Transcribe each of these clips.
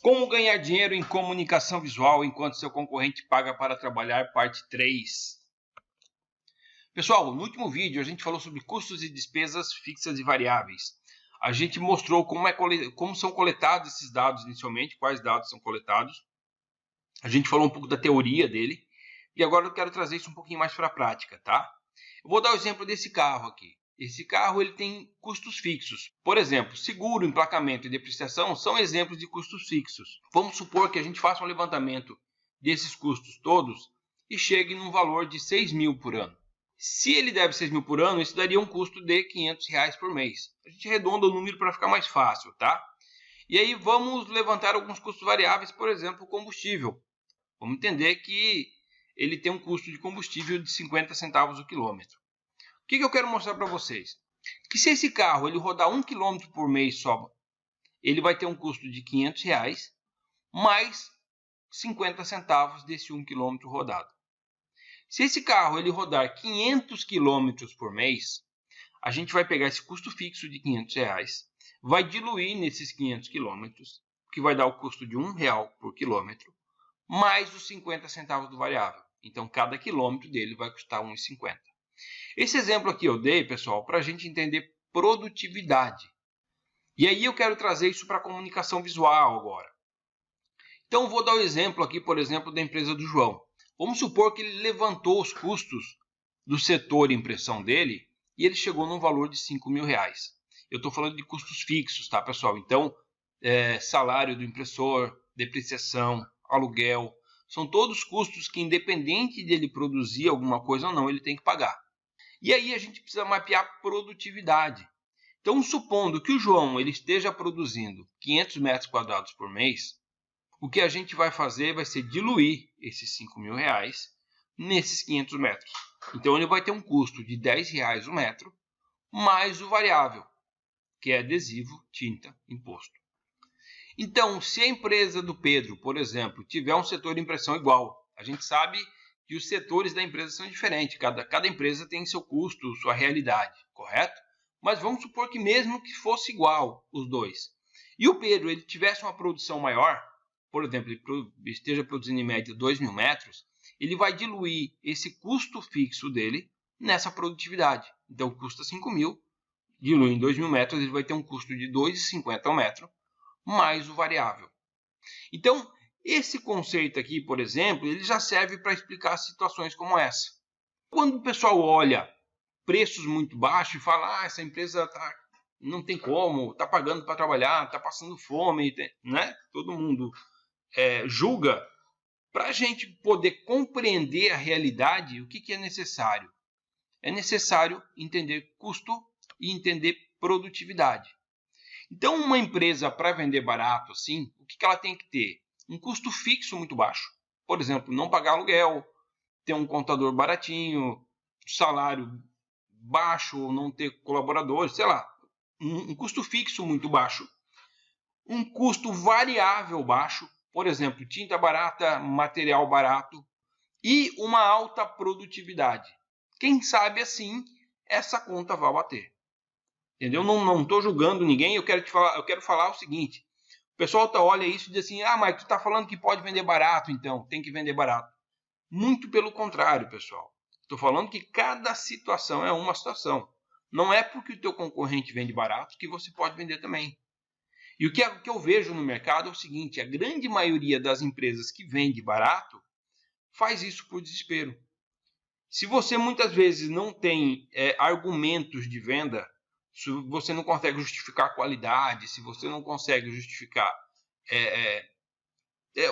Como ganhar dinheiro em comunicação visual enquanto seu concorrente paga para trabalhar, parte 3. Pessoal, no último vídeo a gente falou sobre custos e despesas fixas e variáveis. A gente mostrou como são coletados esses dados inicialmente, quais dados são coletados. A gente falou um pouco da teoria dele. E agora eu quero trazer isso um pouquinho mais para a prática, tá? Eu vou dar o exemplo desse carro aqui. Esse carro ele tem custos fixos. Por exemplo, seguro, emplacamento e depreciação são exemplos de custos fixos. Vamos supor que a gente faça um levantamento desses custos todos e chegue num valor de 6 mil por ano. Se ele deve 6 mil por ano, isso daria um custo de R$500 por mês. A gente arredonda o número para ficar mais fácil, tá? E aí vamos levantar alguns custos variáveis, por exemplo, o combustível. Vamos entender que ele tem um custo de combustível de 50 centavos o quilômetro. O que eu quero mostrar para vocês? Que se esse carro ele rodar 1 km por mês só, ele vai ter um custo de R$500 mais 50 centavos desse 1 km rodado. Se esse carro ele rodar 500 km por mês, a gente vai pegar esse custo fixo de R$500, vai diluir nesses 500 km, que vai dar o custo de R$1 por quilômetro, mais os 50 centavos do variável. Então, cada quilômetro dele vai custar R$1,50. Esse exemplo aqui eu dei, pessoal, para a gente entender produtividade. E aí eu quero trazer isso para a comunicação visual agora. Então, vou dar o exemplo aqui, por exemplo, da empresa do João. Vamos supor que ele levantou os custos do setor impressão dele e ele chegou num valor de R$5.000. Eu estou falando de custos fixos, tá, pessoal? Então, salário do impressor, depreciação, aluguel, são todos custos que, independente dele produzir alguma coisa ou não, ele tem que pagar. E aí a gente precisa mapear produtividade. Então, supondo que o João ele esteja produzindo 500 metros quadrados por mês, o que a gente vai fazer vai ser diluir esses R$5.000 nesses 500 metros. Então, ele vai ter um custo de R$10 o metro, mais o variável, que é adesivo, tinta, imposto. Então, se a empresa do Pedro, por exemplo, tiver um setor de impressão igual, a gente sabe que os setores da empresa são diferentes. Cada empresa tem seu custo, sua realidade, correto? Mas vamos supor que mesmo que fosse igual os dois, e o Pedro ele tivesse uma produção maior, por exemplo, ele esteja produzindo em média 2.000 metros, ele vai diluir esse custo fixo dele nessa produtividade. Então, custa 5.000, dilui em 2.000 metros, ele vai ter um custo de R$2,50 ao metro, mais o variável. Então, esse conceito aqui, por exemplo, ele já serve para explicar situações como essa. Quando o pessoal olha preços muito baixos e fala, essa empresa não tem como, está pagando para trabalhar, está passando fome, né? Todo mundo julga. Para a gente poder compreender a realidade, o que é necessário? É necessário entender custo e entender produtividade. Então, uma empresa para vender barato, assim, o que ela tem que ter? Um custo fixo muito baixo. Por exemplo, não pagar aluguel, ter um contador baratinho, salário baixo, não ter colaboradores, sei lá. Um custo fixo muito baixo. Um custo variável baixo, por exemplo, tinta barata, material barato e uma alta produtividade. Quem sabe assim essa conta vai bater. Entendeu? Não estou julgando ninguém, eu quero falar o seguinte. O pessoal olha isso e diz assim, mas tu está falando que pode vender barato, então tem que vender barato. Muito pelo contrário, pessoal. Estou falando que cada situação é uma situação. Não é porque o teu concorrente vende barato que você pode vender também. E o que eu vejo no mercado é o seguinte, a grande maioria das empresas que vende barato faz isso por desespero. Se você muitas vezes não tem argumentos de venda, se você não consegue justificar a qualidade, se você não consegue justificar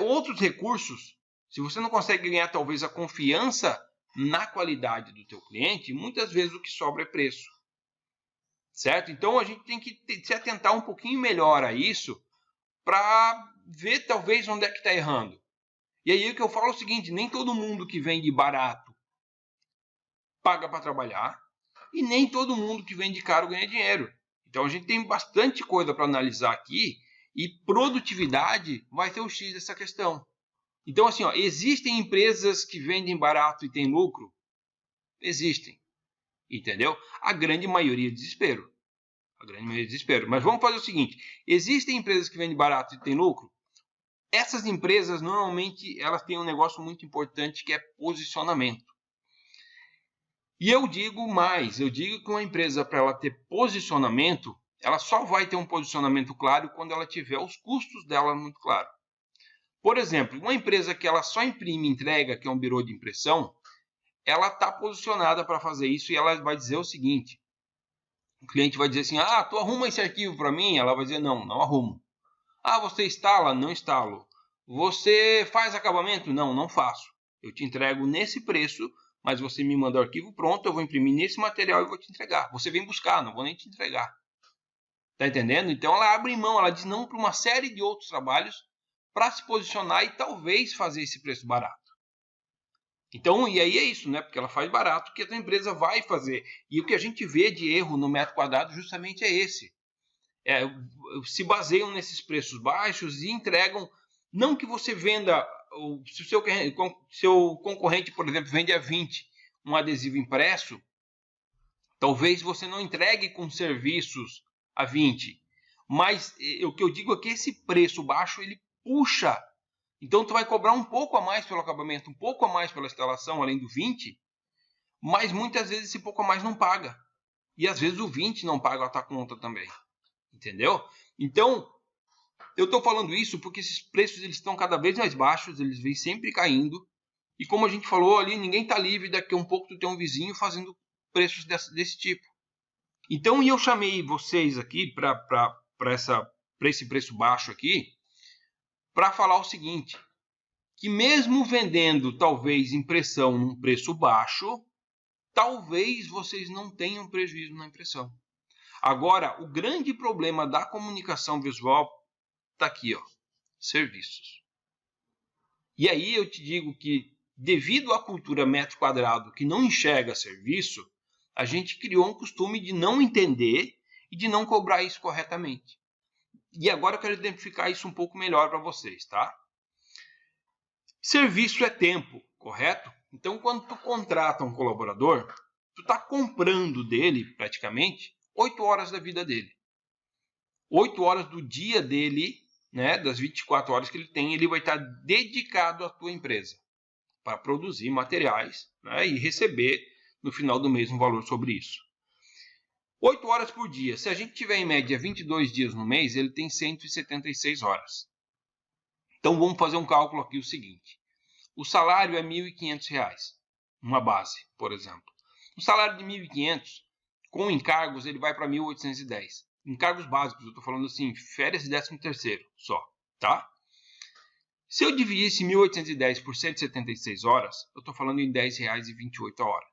outros recursos, se você não consegue ganhar talvez a confiança na qualidade do teu cliente, muitas vezes o que sobra é preço. Certo? Então a gente tem que se atentar um pouquinho melhor a isso para ver talvez onde é que está errando. E aí o que eu falo é o seguinte, nem todo mundo que vende barato paga para trabalhar e nem todo mundo que vende caro ganha dinheiro. Então a gente tem bastante coisa para analisar aqui e produtividade vai ser o X dessa questão. Então assim, existem empresas que vendem barato e têm lucro? Existem. Entendeu? A grande maioria é desespero. A grande maioria é desespero. Mas vamos fazer o seguinte, existem empresas que vendem barato e têm lucro? Essas empresas, normalmente, elas têm um negócio muito importante que é posicionamento. E eu digo mais, eu digo que uma empresa, para ela ter posicionamento, ela só vai ter um posicionamento claro quando ela tiver os custos dela muito claro. Por exemplo, uma empresa que ela só imprime e entrega, que é um birô de impressão, ela está posicionada para fazer isso e ela vai dizer o seguinte: o cliente vai dizer assim, tu arruma esse arquivo para mim? Ela vai dizer, não arrumo. Você instala? Não instalo. Você faz acabamento? Não faço. Eu te entrego nesse preço, mas você me manda o arquivo pronto, eu vou imprimir nesse material e vou te entregar. Você vem buscar, não vou nem te entregar. Tá entendendo? Então ela abre mão, ela diz não para uma série de outros trabalhos para se posicionar e talvez fazer esse preço barato. Então, e aí é isso, né? Porque ela faz barato, que a empresa vai fazer. E o que a gente vê de erro no metro quadrado justamente é esse. Se baseiam nesses preços baixos e entregam, não que você venda, se o seu concorrente, por exemplo, vende a 20 um adesivo impresso, talvez você não entregue com serviços a 20, mas o que eu digo é que esse preço baixo, ele puxa. Então, tu vai cobrar um pouco a mais pelo acabamento, um pouco a mais pela instalação, além do 20, mas muitas vezes esse pouco a mais não paga. E às vezes o 20 não paga a tua conta também. Entendeu? Então, eu estou falando isso porque esses preços eles estão cada vez mais baixos, eles vêm sempre caindo. E como a gente falou ali, ninguém está livre, daqui a um pouco tu tem um vizinho fazendo preços desse tipo. Então, eu chamei vocês aqui para esse preço baixo aqui, para falar o seguinte, que mesmo vendendo talvez impressão num preço baixo, talvez vocês não tenham prejuízo na impressão. Agora, o grande problema da comunicação visual está aqui, ó, serviços. E aí eu te digo que, devido à cultura metro quadrado que não enxerga serviço, a gente criou um costume de não entender e de não cobrar isso corretamente. E agora eu quero identificar isso um pouco melhor para vocês, tá? Serviço é tempo, correto? Então, quando tu contrata um colaborador, tu está comprando dele, praticamente, 8 horas da vida dele. 8 horas do dia dele, né, das 24 horas que ele tem, ele vai estar dedicado à tua empresa para produzir materiais, né, e receber no final do mês um valor sobre isso. 8 horas por dia. Se a gente tiver em média 22 dias no mês, ele tem 176 horas. Então vamos fazer um cálculo aqui o seguinte. O salário é R$ 1.500, uma base, por exemplo. O salário de R$ 1.500, com encargos, ele vai para 1.810. Encargos básicos, eu estou falando assim, férias e 13º só, tá? Se eu dividisse 1.810 por 176 horas, eu estou falando em R$ 10,28 a hora.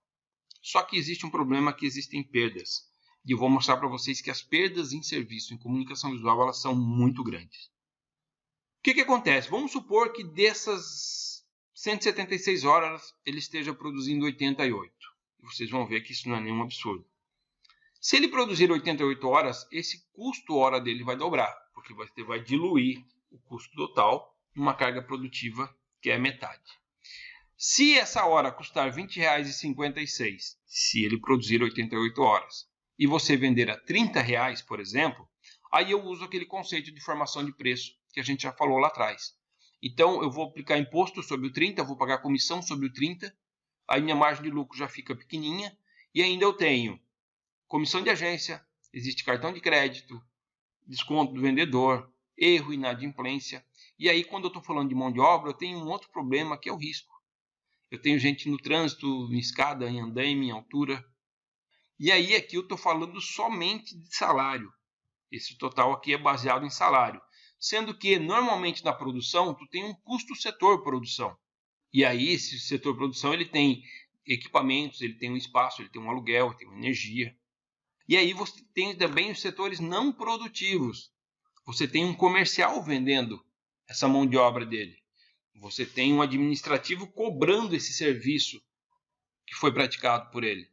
Só que existe um problema, que existem perdas. E eu vou mostrar para vocês que as perdas em serviço, em comunicação visual, elas são muito grandes. O que acontece? Vamos supor que dessas 176 horas ele esteja produzindo 88. E vocês vão ver que isso não é nenhum absurdo. Se ele produzir 88 horas, esse custo hora dele vai dobrar, porque você vai diluir o custo total numa carga produtiva que é metade. Se essa hora custar R$ 20,56, se ele produzir 88 horas, e você vender a R$ 30, por exemplo, aí eu uso aquele conceito de formação de preço que a gente já falou lá atrás. Então, eu vou aplicar imposto sobre o 30, vou pagar comissão sobre o 30, aí minha margem de lucro já fica pequenininha, e ainda eu tenho comissão de agência, existe cartão de crédito, desconto do vendedor, erro, inadimplência. E aí, quando eu estou falando de mão de obra, eu tenho um outro problema, que é o risco. Eu tenho gente no trânsito, em escada, em andaime, em altura. E aí, aqui eu estou falando somente de salário. Esse total aqui é baseado em salário. Sendo que, normalmente, na produção, tu tem um custo setor produção. E aí, esse setor produção, ele tem equipamentos, ele tem um espaço, ele tem um aluguel, ele tem uma energia. E aí você tem também os setores não produtivos. Você tem um comercial vendendo essa mão de obra dele. Você tem um administrativo cobrando esse serviço que foi praticado por ele.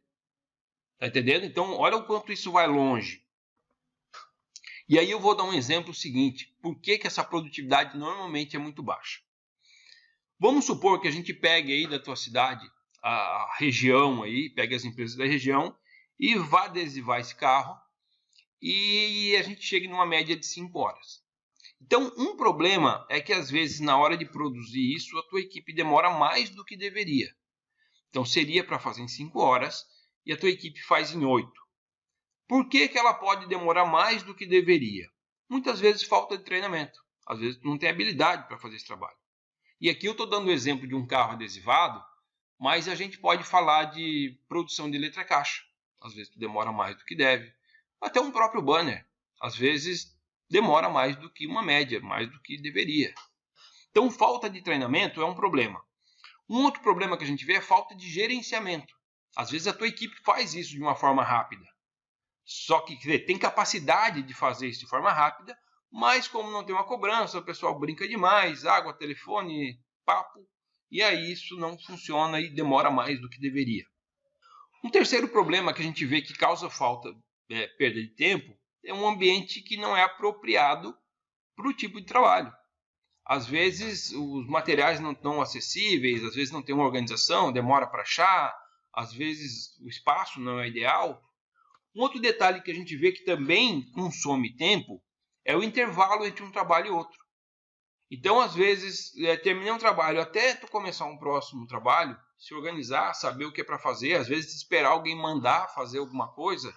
Tá entendendo? Então, olha o quanto isso vai longe. E aí eu vou dar um exemplo seguinte. Por que essa produtividade normalmente é muito baixa? Vamos supor que a gente pegue aí da tua cidade, a região aí, pegue as empresas da região e vá adesivar esse carro e a gente chegue numa média de 5 horas. Então, um problema é que às vezes na hora de produzir isso, a tua equipe demora mais do que deveria. Então, seria para fazer em 5 horas e a tua equipe faz em 8. Por que que ela pode demorar mais do que deveria? Muitas vezes falta de treinamento. Às vezes não tem habilidade para fazer esse trabalho. E aqui eu estou dando o exemplo de um carro adesivado, mas a gente pode falar de produção de letra caixa. Às vezes demora mais do que deve. Até um próprio banner. Às vezes demora mais do que uma média, mais do que deveria. Então, falta de treinamento é um problema. Um outro problema que a gente vê é falta de gerenciamento. Às vezes a tua equipe faz isso de uma forma rápida. Só que tem capacidade de fazer isso de forma rápida, mas como não tem uma cobrança, o pessoal brinca demais, água, telefone, papo, e aí isso não funciona e demora mais do que deveria. Um terceiro problema que a gente vê que causa perda de tempo, é um ambiente que não é apropriado para o tipo de trabalho. Às vezes os materiais não estão acessíveis, às vezes não tem uma organização, demora para achar, às vezes o espaço não é ideal. Um outro detalhe que a gente vê que também consome tempo é o intervalo entre um trabalho e outro. Então, às vezes, terminei um trabalho, até tu começar um próximo trabalho, se organizar, saber o que é para fazer, às vezes esperar alguém mandar fazer alguma coisa,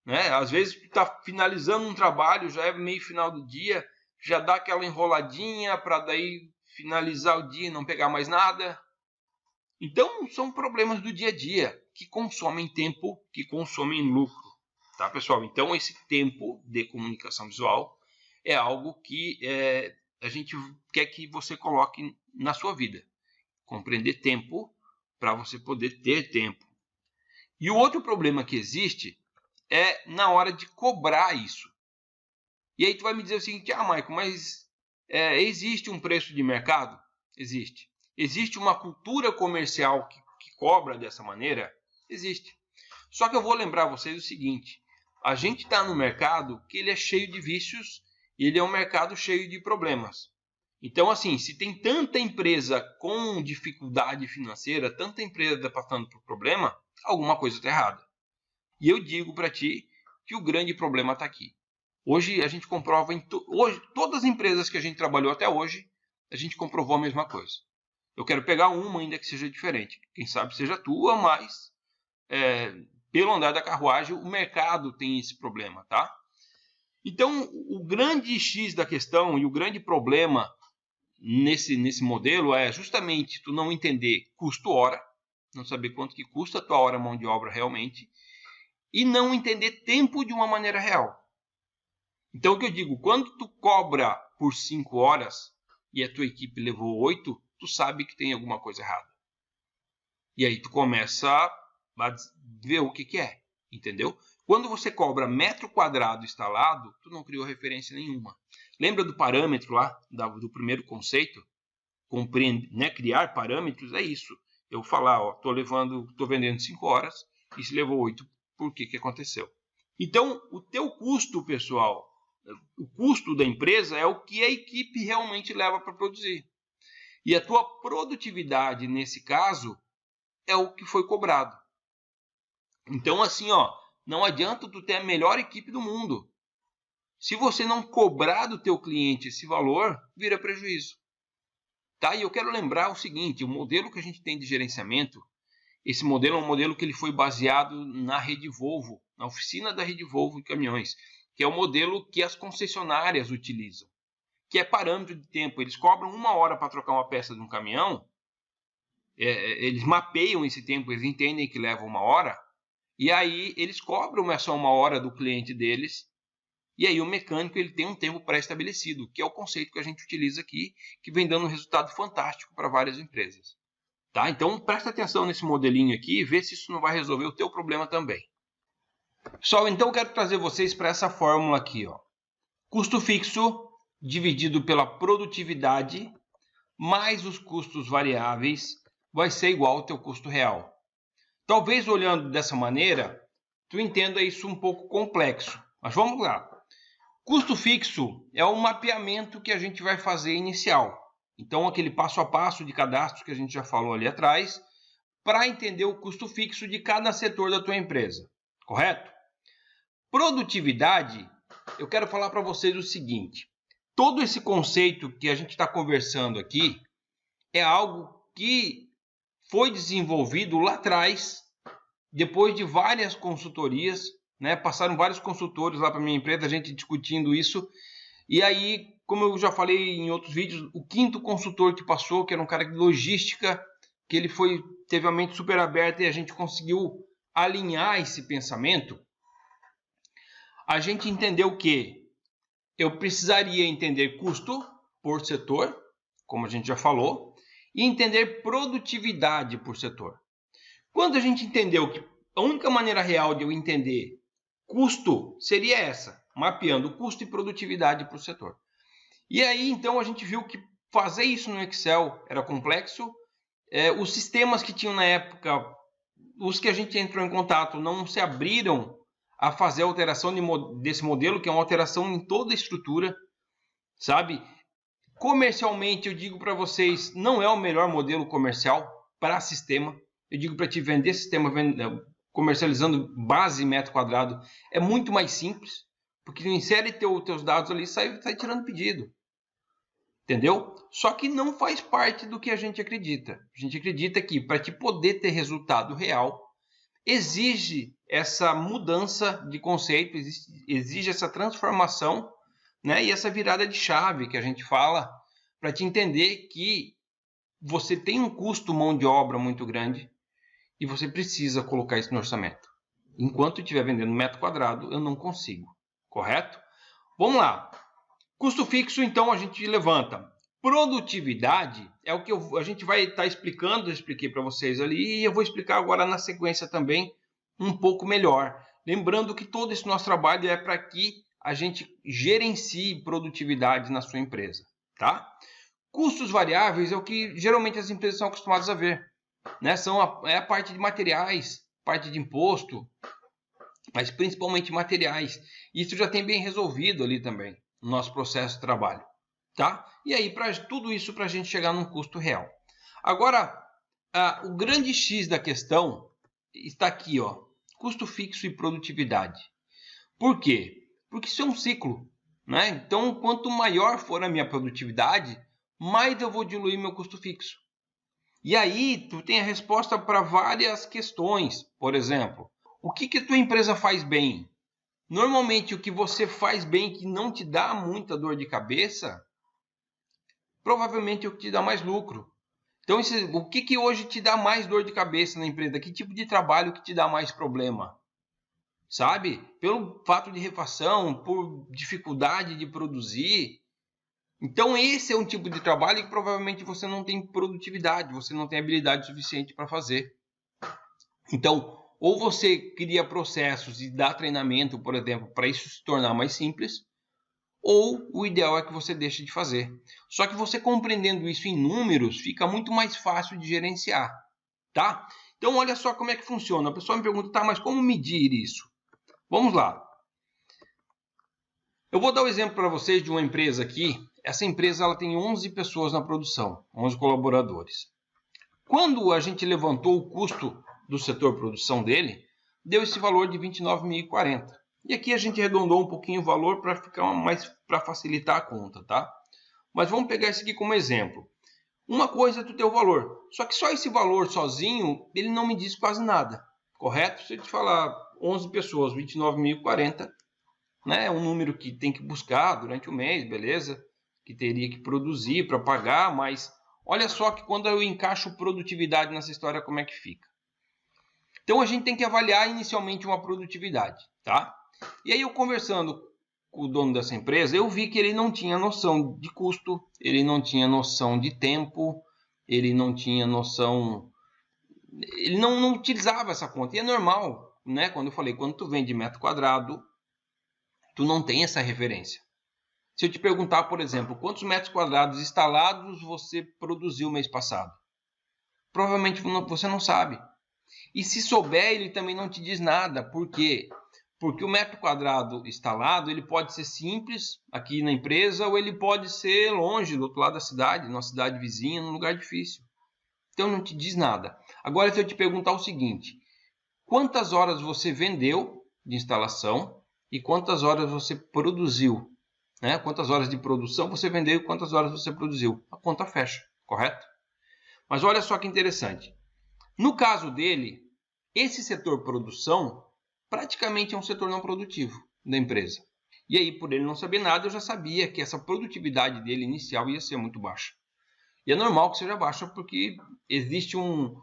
né? Às vezes tu está finalizando um trabalho, já é meio final do dia, já dá aquela enroladinha para daí finalizar o dia e não pegar mais nada. Então, são problemas do dia a dia que consomem tempo, que consomem lucro. Tá, pessoal? Então, esse tempo de comunicação visual é algo que a gente quer que você coloque na sua vida. Compreender tempo para você poder ter tempo. E o outro problema que existe é na hora de cobrar isso. E aí tu vai me dizer o seguinte, Michael, mas existe um preço de mercado? Existe. Existe uma cultura comercial que cobra dessa maneira? Existe. Só que eu vou lembrar vocês o seguinte, a gente está no mercado que ele é cheio de vícios e ele é um mercado cheio de problemas. Então, assim, se tem tanta empresa com dificuldade financeira, tanta empresa passando por problema, alguma coisa está errada. E eu digo para ti que o grande problema está aqui. Hoje a gente comprova, hoje, todas as empresas que a gente trabalhou até hoje, a gente comprovou a mesma coisa. Eu quero pegar uma ainda que seja diferente. Quem sabe seja a tua, mas pelo andar da carruagem, o mercado tem esse problema, tá? Então, o grande X da questão e o grande problema nesse modelo é justamente tu não entender custo-hora, não saber quanto que custa a tua hora mão de obra realmente, e não entender tempo de uma maneira real. Então, o que eu digo, quando tu cobra por 5 horas e a tua equipe levou 8, tu sabe que tem alguma coisa errada. E aí tu começa a ver o que é, entendeu? Quando você cobra metro quadrado instalado, tu não criou referência nenhuma. Lembra do parâmetro lá, do primeiro conceito? Criar parâmetros é isso. Eu falar, tô vendendo 5 horas e se levou 8, por que aconteceu? Então, o teu custo, pessoal, o custo da empresa é o que a equipe realmente leva para produzir. E a tua produtividade, nesse caso, é o que foi cobrado. Então, assim, não adianta tu ter a melhor equipe do mundo. Se você não cobrar do teu cliente esse valor, vira prejuízo. Tá? E eu quero lembrar o seguinte, o modelo que a gente tem de gerenciamento, esse modelo é um modelo que ele foi baseado na rede Volvo, na oficina da rede Volvo de caminhões, que é o modelo que as concessionárias utilizam, que é parâmetro de tempo. Eles cobram 1 hora para trocar uma peça de um caminhão, eles mapeiam esse tempo, eles entendem que leva 1 hora, e aí eles cobram essa 1 hora do cliente deles, e aí o mecânico ele tem um tempo pré-estabelecido, que é o conceito que a gente utiliza aqui, que vem dando um resultado fantástico para várias empresas. Tá? Então presta atenção nesse modelinho aqui e vê se isso não vai resolver o teu problema também. Pessoal, então eu quero trazer vocês para essa fórmula aqui. Custo fixo dividido pela produtividade mais os custos variáveis vai ser igual ao teu custo real. Talvez olhando dessa maneira, tu entenda isso um pouco complexo. Mas vamos lá. Custo fixo é o mapeamento que a gente vai fazer inicial. Então, aquele passo a passo de cadastro que a gente já falou ali atrás, para entender o custo fixo de cada setor da tua empresa. Correto? Produtividade, eu quero falar para vocês o seguinte. todo esse conceito que a gente está conversando aqui é algo que foi desenvolvido lá atrás, depois de várias consultorias, né? Passaram vários consultores lá para minha empresa, a gente discutindo isso. E aí, como eu já falei em outros vídeos, o quinto consultor que passou, que era um cara de logística, que ele teve a mente super aberta e a gente conseguiu alinhar esse pensamento, a gente entendeu que eu precisaria entender custo por setor, como a gente já falou, e entender produtividade por setor. Quando a gente entendeu que a única maneira real de eu entender custo seria essa, mapeando custo e produtividade por setor. E aí, então, a gente viu que fazer isso no Excel era complexo. Os sistemas que tinham na época, os que a gente entrou em contato, não se abriram a fazer a alteração desse modelo, que é uma alteração em toda a estrutura, sabe? Comercialmente, eu digo para vocês, não é o melhor modelo comercial para sistema. Eu digo para te vender sistema comercializando base metro quadrado, é muito mais simples, porque insere teus dados ali e sai tirando pedido. Entendeu? Só que não faz parte do que a gente acredita. A gente acredita que para te poder ter resultado real, exige essa mudança de conceito, exige essa transformação, né? E essa virada de chave que a gente fala, para te entender que você tem um custo mão de obra muito grande e você precisa colocar isso no orçamento. Enquanto eu estiver vendendo metro quadrado, eu não consigo. Correto? Vamos lá. Custo fixo, então, a gente levanta. Produtividade é o que a gente vai estar explicando, eu expliquei para vocês ali, e eu vou explicar agora na sequência também um pouco melhor. Lembrando que todo esse nosso trabalho é para que a gente gerencie produtividade na sua empresa, tá? Custos variáveis é o que geralmente as empresas são acostumadas a ver, né? É a parte de materiais, parte de imposto, mas principalmente materiais. Isso já tem bem resolvido ali também no nosso processo de trabalho, tá? E aí, para tudo isso, para a gente chegar num custo real. Agora, o grande X da questão está aqui, ó, custo fixo e produtividade. Por quê? Porque isso é um ciclo, né? Então, quanto maior for a minha produtividade, mais eu vou diluir meu custo fixo. E aí, tu tem a resposta para várias questões. Por exemplo, o que a tua empresa faz bem? Normalmente, o que você faz bem que não te dá muita dor de cabeça, provavelmente é o que te dá mais lucro. Então, o que hoje te dá mais dor de cabeça na empresa? Que tipo de trabalho que te dá mais problema? Sabe? Pelo fato de refação, por dificuldade de produzir. Então, esse é um tipo de trabalho que provavelmente você não tem produtividade, você não tem habilidade suficiente para fazer. Então, ou você cria processos e dá treinamento, por exemplo, para isso se tornar mais simples, ou o ideal é que você deixe de fazer. Só que você compreendendo isso em números, fica muito mais fácil de gerenciar, tá? Então, olha só como é que funciona. A pessoa me pergunta, tá, mas como medir isso? Vamos lá. Eu vou dar um exemplo para vocês de uma empresa aqui. Essa empresa ela tem 11 pessoas na produção, 11 colaboradores. Quando a gente levantou o custo do setor produção dele, deu esse valor de 29.040. E aqui a gente arredondou um pouquinho o valor para ficar para facilitar a conta, tá? Mas vamos pegar esse aqui como exemplo. Uma coisa é tu ter o valor, só que só esse valor sozinho, ele não me diz quase nada, correto? Se eu te falar 11 pessoas, 29.040, né? É um número que tem que buscar durante o mês, beleza? Que teria que produzir para pagar, mas olha só que quando eu encaixo produtividade nessa história, como é que fica? Então a gente tem que avaliar inicialmente uma produtividade, tá? E aí eu conversando com o dono dessa empresa, eu vi que ele não tinha noção de custo, ele não tinha noção de tempo, ele não tinha noção... Ele não utilizava essa conta, e é normal, né? Quando eu falei, quando tu vende metro quadrado, tu não tem essa referência. Se eu te perguntar, por exemplo, quantos metros quadrados instalados você produziu mês passado? Provavelmente você não sabe. E se souber, ele também não te diz nada. Por quê? Porque o metro quadrado instalado, ele pode ser simples aqui na empresa, ou ele pode ser longe, do outro lado da cidade, numa cidade vizinha, num lugar difícil. Então não te diz nada. Agora, se eu te perguntar o seguinte, quantas horas você vendeu de instalação e quantas horas você produziu? né? Quantas horas de produção você vendeu e quantas horas você produziu. A conta fecha, correto? Mas olha só que interessante. No caso dele, esse setor produção praticamente é um setor não produtivo da empresa. E aí, por ele não saber nada, eu já sabia que essa produtividade dele inicial ia ser muito baixa. E é normal que seja baixa porque existe um...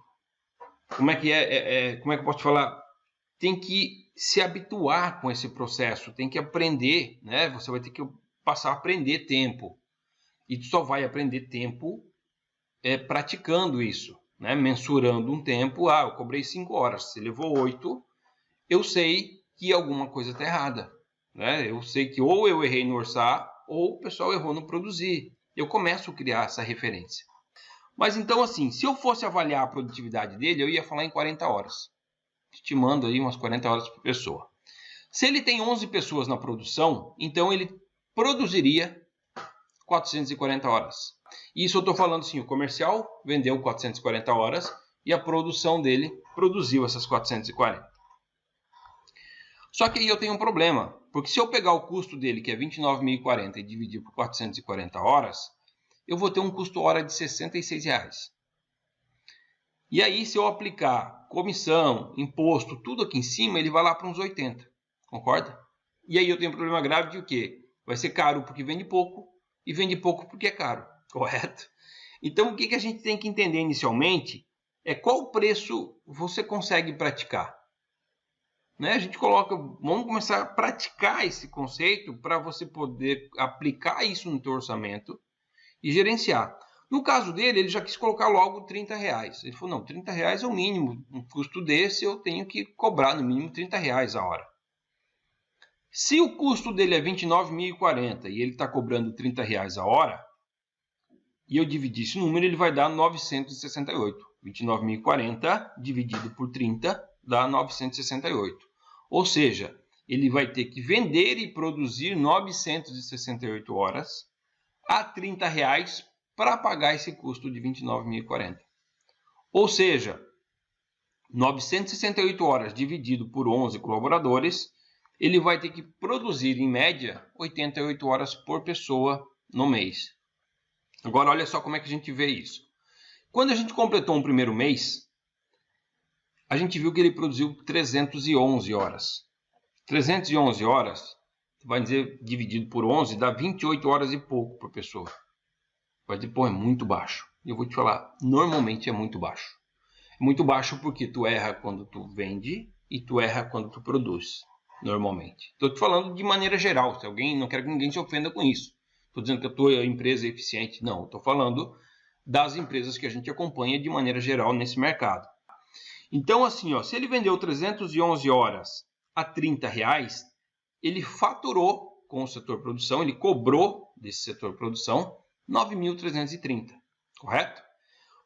Como é que eu posso te falar? Tem que se habituar com esse processo, tem que aprender, né? Você vai ter que passar a aprender tempo. E tu só vai aprender tempo praticando isso, né? Mensurando um tempo. Eu cobrei 5 horas, se levou 8, eu sei que alguma coisa está errada, né? Eu sei que ou eu errei no orçar, ou o pessoal errou no produzir. Eu começo a criar essa referência. Mas então, assim, se eu fosse avaliar a produtividade dele, eu ia falar em 40 horas. Estimando aí umas 40 horas por pessoa. Se ele tem 11 pessoas na produção, então ele produziria 440 horas. Isso eu estou falando assim, o comercial vendeu 440 horas e a produção dele produziu essas 440. Só que aí eu tenho um problema, porque se eu pegar o custo dele, que é 29.040, e dividir por 440 horas, eu vou ter um custo hora de R$ 66. E aí, se eu aplicar comissão, imposto, tudo aqui em cima, ele vai lá para uns 80. Concorda? E aí eu tenho um problema grave de o quê? Vai ser caro porque vende pouco e vende pouco porque é caro. Correto? Então, o que a gente tem que entender inicialmente é qual preço você consegue praticar. Né? A gente coloca, vamos começar a praticar esse conceito para você poder aplicar isso no teu orçamento e gerenciar. No caso dele, ele já quis colocar logo R$30. Ele falou, não, R$30 é o mínimo. Um custo desse eu tenho que cobrar no mínimo R$30 a hora. Se o custo dele é 29.040 e ele está cobrando R$30 a hora, e eu dividir esse número, ele vai dar 968. 29.040 dividido por 30 dá 968. Ou seja, ele vai ter que vender e produzir 968 horas a R$30 para pagar esse custo de 29.040. Ou seja, 968 horas dividido por 11 colaboradores, ele vai ter que produzir, em média, 88 horas por pessoa no mês. Agora, olha só como é que a gente vê isso. Quando a gente completou um primeiro mês, a gente viu que ele produziu 311 horas. 311 horas, vai dizer, dividido por 11, dá 28 horas e pouco por pessoa. Vai dizer, pô, é muito baixo. E eu vou te falar, normalmente é muito baixo. É muito baixo porque tu erra quando tu vende e tu erra quando tu produz, normalmente. Estou te falando de maneira geral, se alguém, não quero que ninguém se ofenda com isso. Estou dizendo que a tua empresa é eficiente. Não, estou falando das empresas que a gente acompanha de maneira geral nesse mercado. Então, assim, ó, se ele vendeu 311 horas a R$30, ele faturou com o setor produção, ele cobrou desse setor produção 9.330, correto?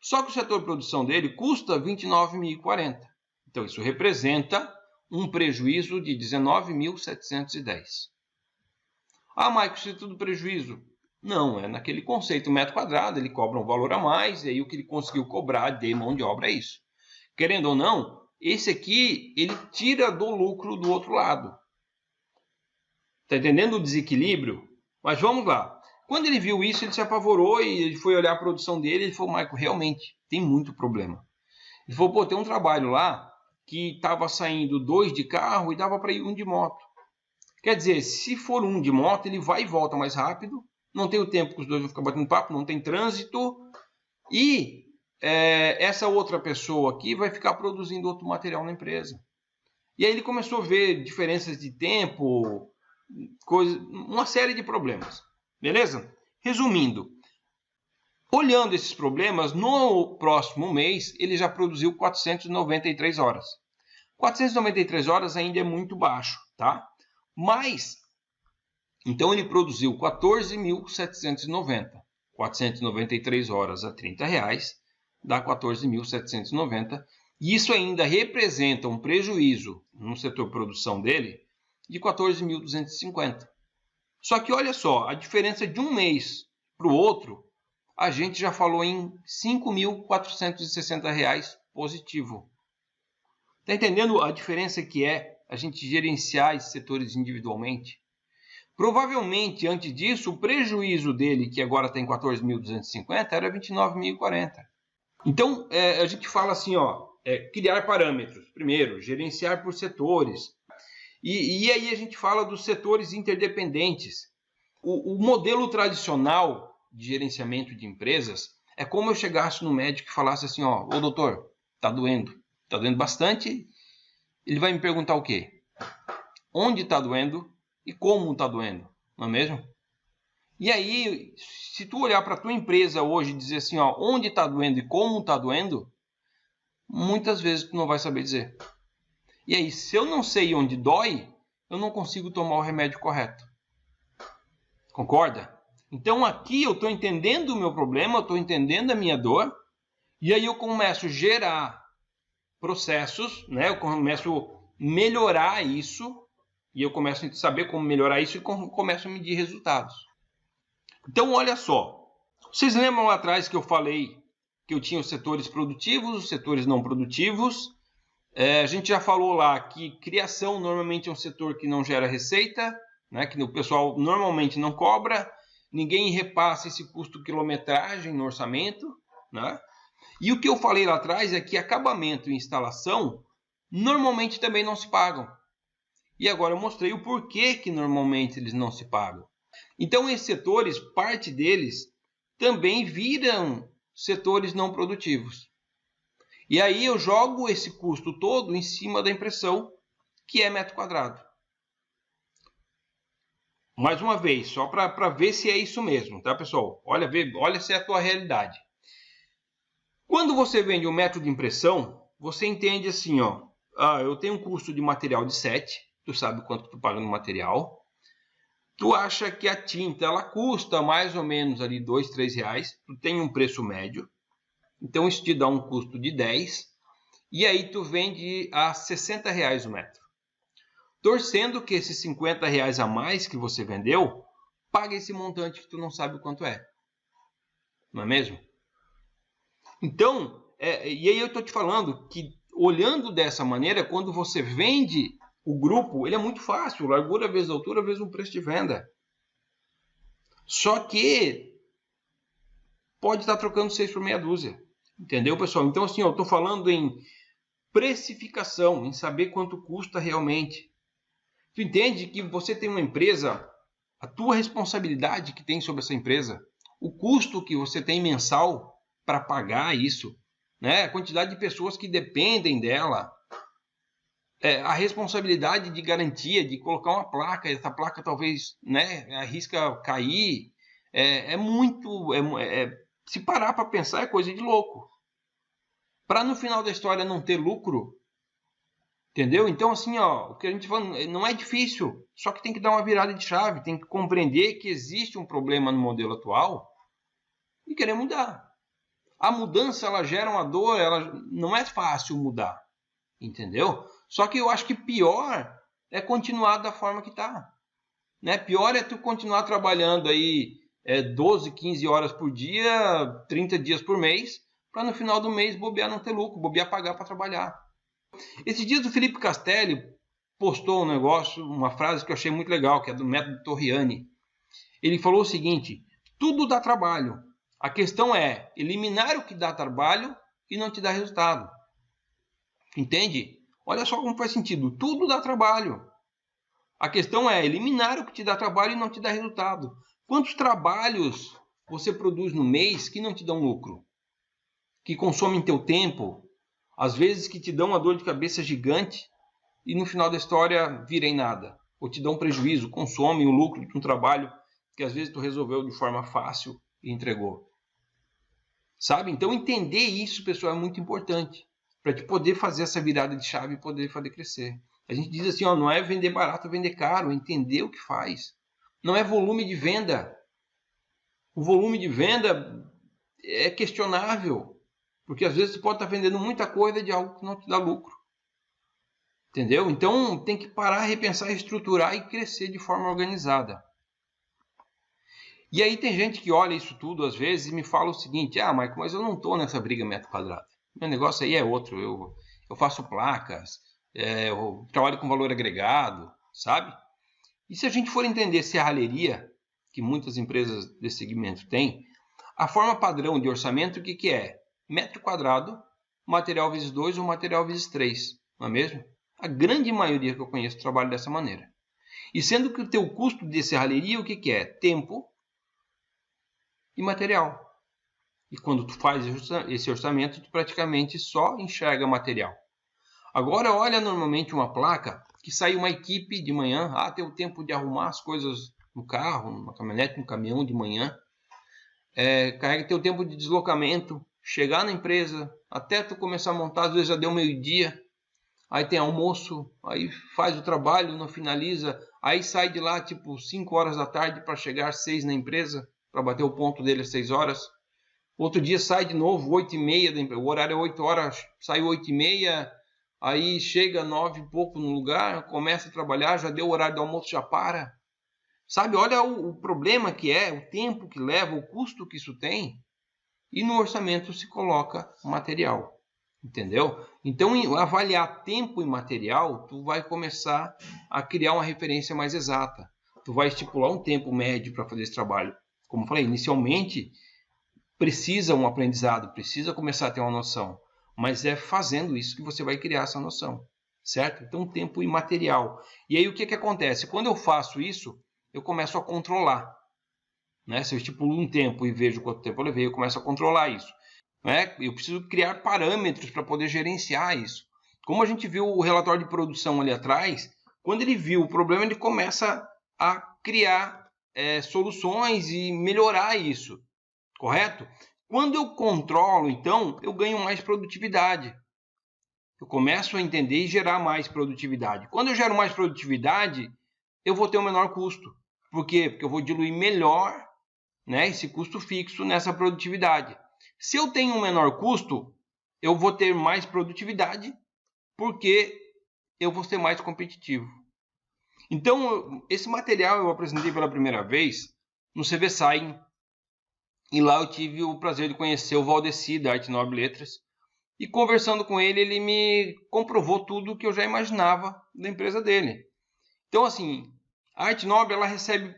Só que o setor produção dele custa 29.040. Então, isso representa um prejuízo de 19.710. Maico, isso é tudo prejuízo? Não, é naquele conceito metro quadrado, ele cobra um valor a mais, e aí o que ele conseguiu cobrar de mão de obra é isso. Querendo ou não, esse aqui, ele tira do lucro do outro lado. Está entendendo o desequilíbrio? Mas vamos lá. Quando ele viu isso, ele se apavorou e ele foi olhar a produção dele e ele falou, Maico, realmente, tem muito problema. Ele falou, pô, tem um trabalho lá que estava saindo 2 de carro e dava para ir 1 de moto. Quer dizer, se for 1 de moto, ele vai e volta mais rápido, não tem o tempo que os dois vão ficar batendo papo, não tem trânsito, e essa outra pessoa aqui vai ficar produzindo outro material na empresa. E aí ele começou a ver diferenças de tempo, uma série de problemas. Beleza? Resumindo, olhando esses problemas, no próximo mês ele já produziu 493 horas. 493 horas ainda é muito baixo, tá? Mas, então ele produziu 14.790. 493 horas a R$30 dá 14.790. E isso ainda representa um prejuízo no setor produção dele de 14.250. Só que olha só, a diferença de um mês para o outro, a gente já falou em R$ 5.460 positivo. Está entendendo a diferença que é a gente gerenciar esses setores individualmente? Provavelmente, antes disso, o prejuízo dele, que agora está em 14.250, era 29.040. Então, a gente fala assim, criar parâmetros. Primeiro, gerenciar por setores. E aí a gente fala dos setores interdependentes. O modelo tradicional de gerenciamento de empresas é como eu chegasse no médico e falasse assim, ô doutor, tá doendo bastante. Ele vai me perguntar o quê? Onde está doendo e como está doendo, não é mesmo? E aí, se tu olhar para a tua empresa hoje e dizer assim, onde está doendo e como está doendo, muitas vezes tu não vai saber dizer. E aí, se eu não sei onde dói, eu não consigo tomar o remédio correto. Concorda? Então aqui eu estou entendendo o meu problema, eu estou entendendo a minha dor, e aí eu começo a gerar processos, né? Eu começo a melhorar isso, e eu começo a saber como melhorar isso e começo a medir resultados. Então olha só, vocês lembram lá atrás que eu falei que eu tinha os setores produtivos, os setores não produtivos? A gente já falou lá que criação normalmente é um setor que não gera receita, né? Que o pessoal normalmente não cobra, ninguém repassa esse custo quilometragem no orçamento, né? E o que eu falei lá atrás é que acabamento e instalação normalmente também não se pagam. E agora eu mostrei o porquê que normalmente eles não se pagam. Então esses setores, parte deles, também viram setores não produtivos. E aí eu jogo esse custo todo em cima da impressão, que é metro quadrado. Mais uma vez, só para ver se é isso mesmo, tá, pessoal? Olha se é a tua realidade. Quando você vende um metro de impressão, você entende assim, eu tenho um custo de material de 7, tu sabe quanto tu paga no material. Tu acha que a tinta ela custa mais ou menos ali R$2, R$3, tu tem um preço médio, então isso te dá um custo de 10, e aí tu vende a R$60 o metro. Torcendo que esses R$50 a mais que você vendeu, pague esse montante que tu não sabe o quanto é. Não é mesmo? Então, e aí eu estou te falando que olhando dessa maneira, quando você vende o grupo, ele é muito fácil, largura vezes altura vezes o preço de venda. Só que pode estar trocando 6 por meia dúzia. Entendeu, pessoal? Então, assim, eu estou falando em precificação, em saber quanto custa realmente. Tu entende que você tem uma empresa, a tua responsabilidade que tem sobre essa empresa, o custo que você tem mensal para pagar isso, né? A quantidade de pessoas que dependem dela, a responsabilidade de garantia, de colocar uma placa, essa placa talvez, né, arrisca cair, se parar para pensar é coisa de louco. Para no final da história não ter lucro, entendeu? Então assim, o que a gente fala não é difícil, só que tem que dar uma virada de chave, tem que compreender que existe um problema no modelo atual e querer mudar. A mudança ela gera uma dor, ela não é fácil mudar, entendeu? Só que eu acho que pior é continuar da forma que está, né? Pior é tu continuar trabalhando aí 12, 15 horas por dia, 30 dias por mês, para no final do mês bobear não ter lucro, bobear pagar para trabalhar. Esses dias o Felipe Castelli postou um negócio, uma frase que eu achei muito legal, que é do método Torriani. Ele falou o seguinte: tudo dá trabalho. A questão é eliminar o que dá trabalho e não te dá resultado. Entende? Olha só como faz sentido. Tudo dá trabalho. A questão é eliminar o que te dá trabalho e não te dá resultado. Quantos trabalhos você produz no mês que não te dão lucro? Que consomem teu tempo? Às vezes que te dão uma dor de cabeça gigante e no final da história vira em nada. Ou te dão prejuízo, consomem o lucro de um trabalho que às vezes tu resolveu de forma fácil e entregou. Sabe? Então entender isso, pessoal, é muito importante. Para te poder fazer essa virada de chave e poder fazer crescer. A gente diz assim, não é vender barato, vender caro, é entender o que faz. Não é volume de venda. O volume de venda é questionável. Porque às vezes você pode estar vendendo muita coisa de algo que não te dá lucro. Entendeu? Então tem que parar, repensar, estruturar e crescer de forma organizada. E aí tem gente que olha isso tudo às vezes e me fala o seguinte: Marco, mas eu não estou nessa briga metro quadrado. Meu negócio aí é outro. Eu faço placas, eu trabalho com valor agregado, sabe? E se a gente for entender serralheria, que muitas empresas desse segmento têm, a forma padrão de orçamento, o que é? Metro quadrado, material vezes 2 ou material vezes 3, não é mesmo? A grande maioria que eu conheço trabalha dessa maneira. E sendo que o teu custo de serralheria, o que é? Tempo e material. E quando tu faz esse orçamento, tu praticamente só enxerga material. Agora olha normalmente uma placa que sai uma equipe de manhã, tem o tempo de arrumar as coisas no carro, numa caminhonete, no caminhão de manhã, carrega teu tempo de deslocamento, chegar na empresa, até tu começar a montar, às vezes já deu meio-dia, aí tem almoço, aí faz o trabalho, não finaliza, aí sai de lá tipo 5 horas da tarde para chegar às 6 na empresa, para bater o ponto dele às 6 horas. Outro dia sai de novo, 8h30 da empresa, o horário é 8 horas, sai 8h30, aí chega 9 e pouco no lugar, começa a trabalhar, já deu o horário do almoço, já para. Sabe, olha o problema que é, o tempo que leva, o custo que isso tem. E no orçamento se coloca material, entendeu? Então, avaliar tempo e material, tu vai começar a criar uma referência mais exata. Tu vai estipular um tempo médio para fazer esse trabalho. Como eu falei, inicialmente precisa um aprendizado, precisa começar a ter uma noção. Mas é fazendo isso que você vai criar essa noção, certo? Então, tempo e material. E aí, o que acontece? Quando eu faço isso, eu começo a controlar. Né? Se eu estipulo um tempo e vejo quanto tempo eu levei, eu começo a controlar isso. Né? Eu preciso criar parâmetros para poder gerenciar isso. Como a gente viu o relatório de produção ali atrás, quando ele viu o problema, ele começa a criar soluções e melhorar isso. Correto? Quando eu controlo, então, eu ganho mais produtividade. Eu começo a entender e gerar mais produtividade. Quando eu gero mais produtividade, eu vou ter um menor custo. Por quê? Porque eu vou diluir melhor, né, esse custo fixo nessa produtividade. Se eu tenho um menor custo, eu vou ter mais produtividade, porque eu vou ser mais competitivo. Então, esse material eu apresentei pela primeira vez no CV Sign, e lá eu tive o prazer de conhecer o Valdeci, da Arte Nobre Letras, e conversando com ele, ele me comprovou tudo que eu já imaginava da empresa dele. Então, assim, a Arte Nobre, ela recebe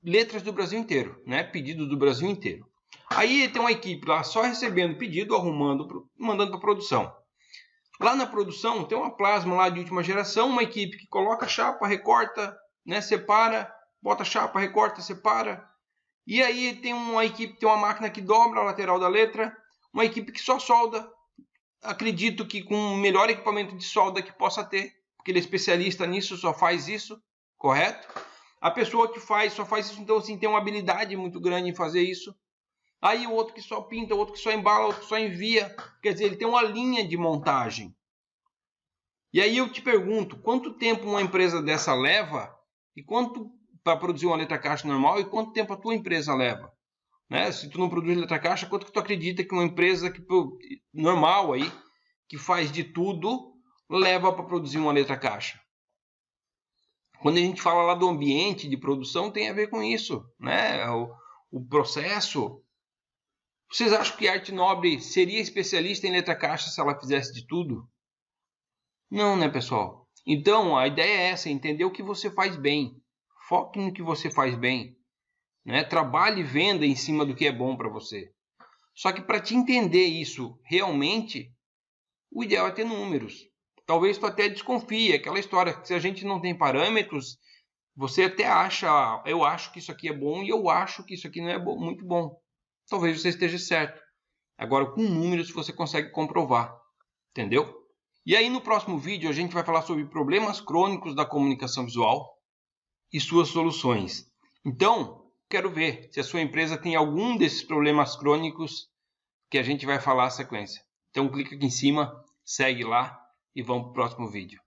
letras do Brasil inteiro, né? Pedidos do Brasil inteiro. Aí tem uma equipe lá só recebendo pedido, arrumando, mandando para produção. Lá na produção tem uma plasma lá de última geração, uma equipe que coloca a chapa, recorta, né? Separa, bota a chapa, recorta, separa. E aí tem uma equipe, tem uma máquina que dobra a lateral da letra, uma equipe que só solda. Acredito que com o melhor equipamento de solda que possa ter, porque ele é especialista nisso, só faz isso, correto? A pessoa que só faz isso, então assim, tem uma habilidade muito grande em fazer isso. Aí o outro que só pinta, o outro que só embala, o outro que só envia. Quer dizer, ele tem uma linha de montagem. E aí eu te pergunto, quanto tempo uma empresa dessa leva? E quanto para produzir uma letra caixa normal? E quanto tempo a tua empresa leva? Né? Se tu não produz letra caixa, quanto que tu acredita que uma empresa normal aí, que faz de tudo, leva para produzir uma letra caixa? Quando a gente fala lá do ambiente de produção, tem a ver com isso, né? O processo. Vocês acham que a Arte Nobre seria especialista em letra caixa se ela fizesse de tudo? Não, né, pessoal? Então, a ideia é essa, entender o que você faz bem. Foque no que você faz bem. Né? Trabalhe e venda em cima do que é bom para você. Só que para te entender isso realmente, o ideal é ter números. Talvez tu até desconfie, aquela história que se a gente não tem parâmetros, você até acha, eu acho que isso aqui é bom e eu acho que isso aqui não é muito bom. Talvez você esteja certo. Agora, com números você consegue comprovar. Entendeu? E aí no próximo vídeo a gente vai falar sobre problemas crônicos da comunicação visual e suas soluções. Então, quero ver se a sua empresa tem algum desses problemas crônicos que a gente vai falar na sequência. Então clica aqui em cima, segue lá e vamos para o próximo vídeo.